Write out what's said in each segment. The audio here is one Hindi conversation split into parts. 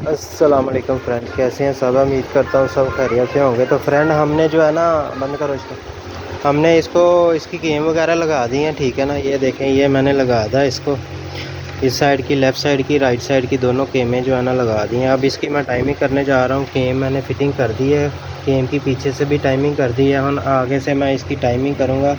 अस्सलाम वालेकुम फ्रेंड, कैसे हैं सब। उम्मीद करता हूँ सब खैरियत से होंगे। तो फ्रेंड हमने जो है ना, बंद करो इसको। हमने इसको इसकी गेम वगैरह लगा दी हैं, ठीक है ना। ये देखें, ये मैंने लगा था इसको, इस साइड की, लेफ़्ट साइड की, राइट साइड की, दोनों गेमें जो है ना लगा दी हैं। अब इसकी मैं टाइमिंग करने जा रहा हूँ। गेम मैंने फ़िटिंग कर दी है, गेम की पीछे से भी टाइमिंग कर दी है। हम आगे से मैं इसकी टाइमिंग करूँगा।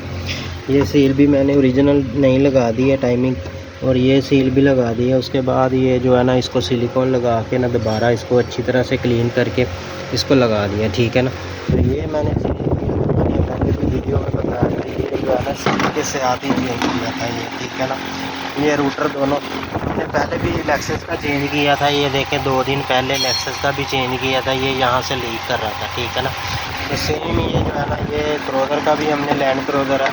ये सील भी मैंने ओरिजिनल नहीं लगा दी है टाइमिंग, और ये सील भी लगा दी है। उसके बाद ये जो है ना, इसको सिलिकॉन लगा के ना दोबारा इसको अच्छी तरह से क्लीन करके इसको लगा दिया, ठीक है ना। तो ये मैंने पहले भी वीडियो में बताया था, ये जो है ना सील से आती चेंज किया था ये, ठीक है ना। ये रूटर दोनों मैंने पहले भी लेक्सस का चेंज किया था। ये देखें, 2 दिन पहले लेक्सस का भी चेंज किया था। ये यहाँ से लीक कर रहा था, ठीक है ना। तो सेम ये जो है ना, ये क्रूज़र का भी हमने, लैंड क्रूज़र है,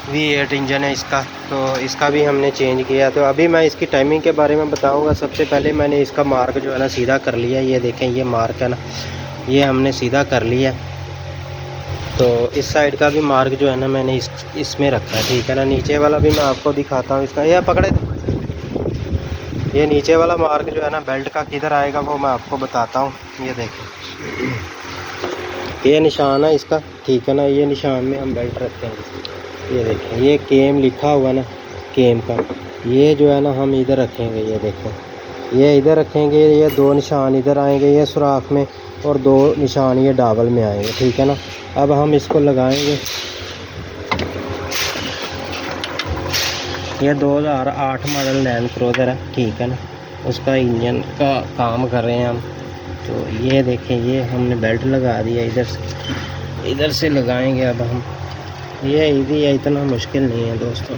V8 इंजन है इसका, तो इसका भी हमने चेंज किया। तो अभी मैं इसकी टाइमिंग के बारे में बताऊंगा। सबसे पहले मैंने इसका मार्क जो है ना सीधा कर लिया। ये देखें, ये मार्क है ना, ये हमने सीधा कर लिया। तो इस साइड का भी मार्क जो है ना मैंने इसमें रखा है, ठीक है ना। नीचे वाला भी मैं आपको दिखाता हूँ इसका। ये पकड़े, ये नीचे वाला मार्क जो है ना बेल्ट का किधर आएगा वो मैं आपको बताता हूँ। ये देखें, ये निशान है इसका, ठीक है ना। ये निशान में हम बेल्ट रखते हैं। ये देखें, ये केम लिखा हुआ ना, केम का, ये जो है ना हम इधर रखेंगे। ये देखें, ये इधर रखेंगे। ये 2 निशान इधर आएंगे ये सुराख में, और 2 निशान ये डाबल में आएंगे, ठीक है ना। अब हम इसको लगाएंगे। ये 2008 मॉडल लैंड क्रूज़र है, ठीक है ना। उसका इंजन का काम कर रहे हैं हम। तो ये देखें, ये हमने बेल्ट लगा दिया, इधर से लगाएंगे अब हम। ये ईजी है, इतना मुश्किल नहीं है दोस्तों।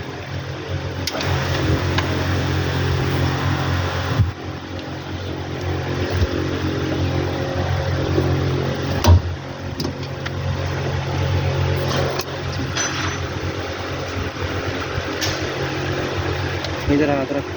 इधर हाथ रख।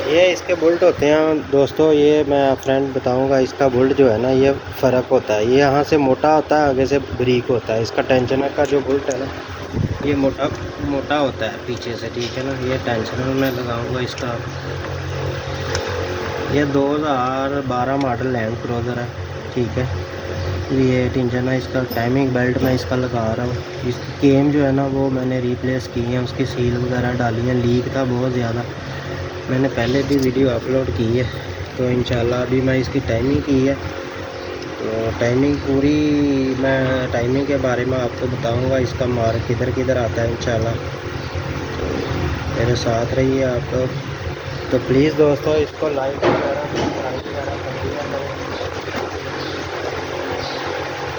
ये इसके बुल्ट होते हैं दोस्तों, ये मैं फ्रेंड बताऊंगा। इसका बुल्ट जो है ना, ये फ़र्क होता है। ये यहाँ से मोटा होता है, आगे से बारीक होता है। इसका टेंशनर का जो बुल्ट है ना, ये मोटा मोटा होता है पीछे से, ठीक है ना। ये टेंशनर में लगाऊंगा इसका। ये 2012 मॉडल लैंड क्रूज़र है, ठीक है। V8 इंजन है इसका। टाइमिंग बेल्ट मैं इसका लगा रहा हूँ। इसकी केम जो है ना वो मैंने रिप्लेस की है, उसकी सील वगैरह डाली है। लीक था बहुत ज़्यादा, मैंने पहले भी वीडियो अपलोड की है। तो इंशाल्लाह अभी मैं इसकी टाइमिंग की है, तो टाइमिंग पूरी, मैं टाइमिंग के बारे में आपको बताऊंगा। इसका मार्क किधर किधर आता है इंशाल्लाह। तो मेरे साथ रहिए आप लोग। तो प्लीज़ दोस्तों, इसको लाइक वगैरह सब्सक्राइब वगैरह कर दिया करें,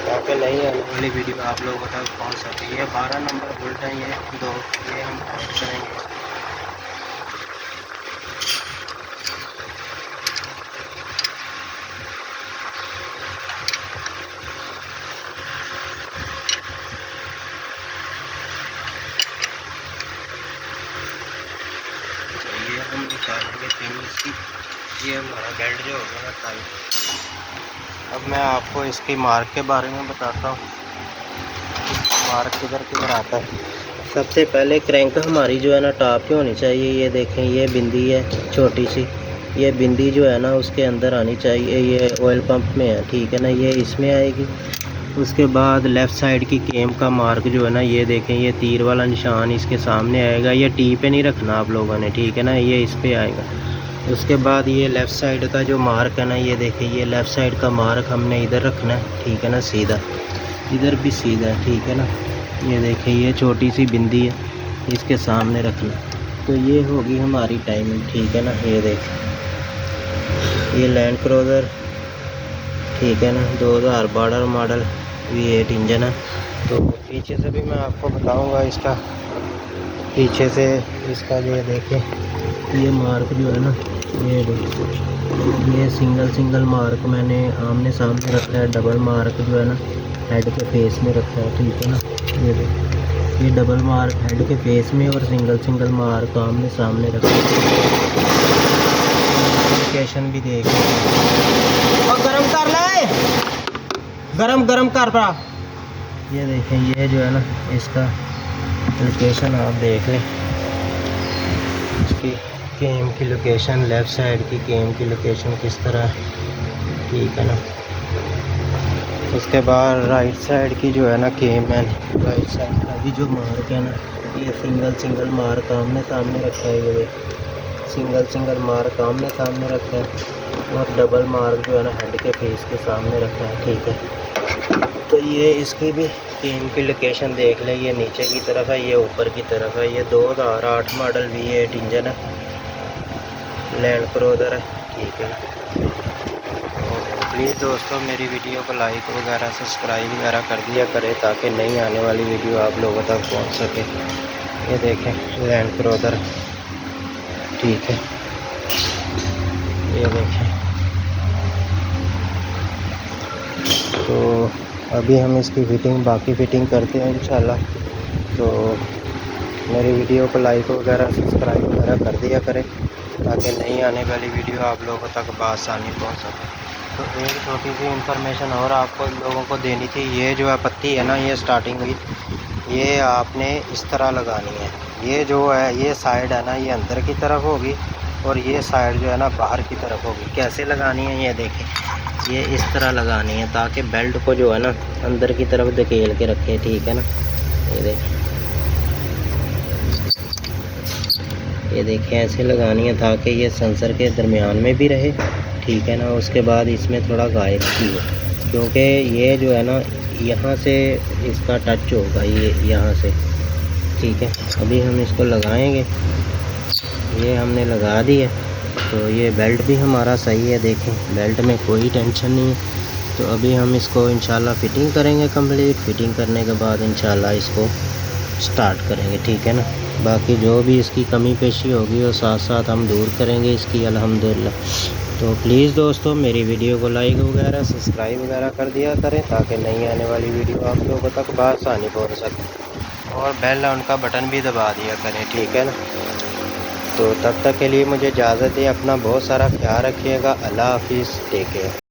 ताकि नई आने वाली वीडियो आप लोगों तक पहुँच सके। ये 12 नंबर बुलेट है, ये 2, ये हम कनेक्ट करेंगे। ये हम निकालेंगे पिन इसकी। ये हमारा बेल्ट जो होगा ना टाइट। अब मैं आपको इसकी मार्क के बारे में बताता हूँ, मार्क किधर किधर आता है। सबसे पहले क्रैंक हमारी जो है ना टॉप पे होनी चाहिए। ये देखें, ये बिंदी है छोटी सी, ये बिंदी जो है ना उसके अंदर आनी चाहिए। ये ऑयल पंप में है, ठीक है ना, ये इसमें आएगी। उसके बाद लेफ़्ट साइड की केम का मार्क जो है ना, ये देखें, ये तीर वाला निशान इसके सामने आएगा। ये टी पे नहीं रखना आप लोगों ने, ठीक है ना, ये इस पे आएगा। उसके बाद ये लेफ़्ट साइड का जो मार्क है ना, ये देखें, ये लेफ़्ट साइड का मार्क हमने इधर रखना है, ठीक है ना, सीधा। इधर भी सीधा है, ठीक है ना। ये देखें, ये छोटी सी बिंदी है, इसके सामने रखना। तो ये होगी हमारी टाइमिंग, ठीक है ना। ये देखें, ये लैंड क्रूज़र, ठीक है ना, 2012 मॉडल V8 इंजन है। तो पीछे से भी मैं आपको बताऊंगा इसका, पीछे से इसका ये देखें, ये मार्क जो है ना, ये देखिए, ये सिंगल मार्क मैंने आमने सामने रखा है। डबल मार्क जो है ना हेड के फेस में रखा है, ठीक है ना। ये देखिए, ये डबल मार्क हेड के फेस में और सिंगल मार्क आमने सामने रखा। लोकेशन भी देख और गरम कर ले, गरम कर पा। ये देखें, ये जो है ना इसका लोकेशन आप देख लें, इसकी गेम की लोकेशन, लेफ़्ट साइड की गेम की लोकेशन किस तरह है, ठीक है ना। उसके बाद राइट साइड की जो है ना गेम है, राइट साइड का भी जो मार्क है ना, ये सिंगल मार्क आमने सामने रखा है। ये सिंगल मार्क आमने सामने रखा है और डबल मार्क जो है ना हेड के फेस के सामने रखा है, ठीक है। तो ये इसकी भी गेम की लोकेशन देख लें। ये नीचे की तरफ है, ये ऊपर की तरफ है। ये 2008 मॉडल V8 इंजन है, लैंड क्रूज़र है, ठीक है। प्लीज़ दोस्तों मेरी वीडियो को लाइक वगैरह सब्सक्राइब वगैरह कर दिया करें ताकि नई आने वाली वीडियो आप लोगों तक पहुंच सके। ये देखें लैंड क्रूज़र, ठीक है। ये देखें, तो अभी हम इसकी फिटिंग, बाकी फिटिंग करते हैं इंशाल्लाह। तो मेरी वीडियो को लाइक वगैरह सब्सक्राइब वगैरह कर दिया करें ताकि नई आने वाली वीडियो आप लोगों तक बआसानी पहुंच सके। तो एक छोटी सी इंफॉर्मेशन और आपको लोगों को देनी थी। ये जो है पत्ती है ना, ये स्टार्टिंग हुई, ये आपने इस तरह लगानी है। ये जो है ये साइड है ना, ये अंदर की तरफ होगी और ये साइड जो है ना बाहर की तरफ होगी। कैसे लगानी है ये देखें, ये इस तरह लगानी है ताकि बेल्ट को जो है ना अंदर की तरफ धकेल के रखे, ठीक है ना। ये देखें ऐसे लगानी है ताकि ये सेंसर के दरमियान में भी रहे, ठीक है ना। उसके बाद इसमें थोड़ा गाइड की है क्योंकि ये जो है ना यहाँ से इसका टच होगा, ये यहाँ से, ठीक है। अभी हम इसको लगाएंगे, ये हमने लगा दी है। तो ये बेल्ट भी हमारा सही है, देखें बेल्ट में कोई टेंशन नहीं है। तो अभी हम इसको इंशाल्लाह फ़िटिंग करेंगे कंप्लीट। फ़िटिंग करने के बाद इंशाल्लाह इसको स्टार्ट करेंगे, ठीक है ना। बाकी जो भी इसकी कमी पेशी होगी वो साथ साथ हम दूर करेंगे इसकी, अल्हम्दुलिल्लाह। तो प्लीज़ दोस्तों मेरी वीडियो को लाइक वगैरह सब्सक्राइब वगैरह कर दिया करें ताकि नई आने वाली वीडियो आप लोगों तक बआसानी पहुँच सके। और बेल आइकन का बटन भी दबा दिया करें, ठीक है ना। तो तब तक के लिए मुझे इजाज़त दें। अपना बहुत सारा ख्याल रखिएगा। अल्लाह हाफिज़, टेक केयर।